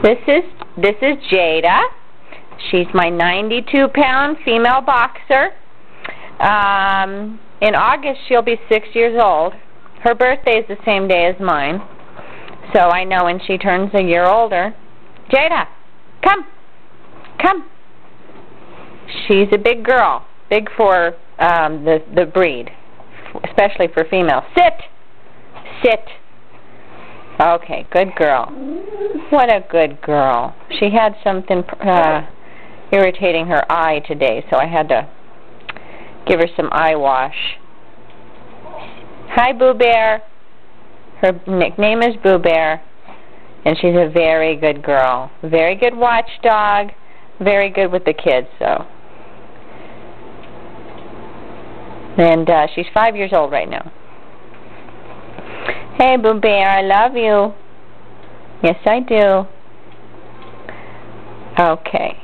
This is Jada. She's my 92-pound female boxer. In August, she'll be 6 years old. Her birthday is the same day as mine, so I know when she turns a year older. Jada, come. Come. She's a big girl, big for the breed, especially for females. Sit. Sit. Okay, good girl. What a good girl. She had something irritating her eye today, so I had to give her some eye wash. Hi, Boo Bear. Her nickname is Boo Bear, and she's a very good girl. Very good watchdog. Very good with the kids, so. And she's 5 years old right now. Hey, Boo Bear, I love you. Yes, I do. Okay.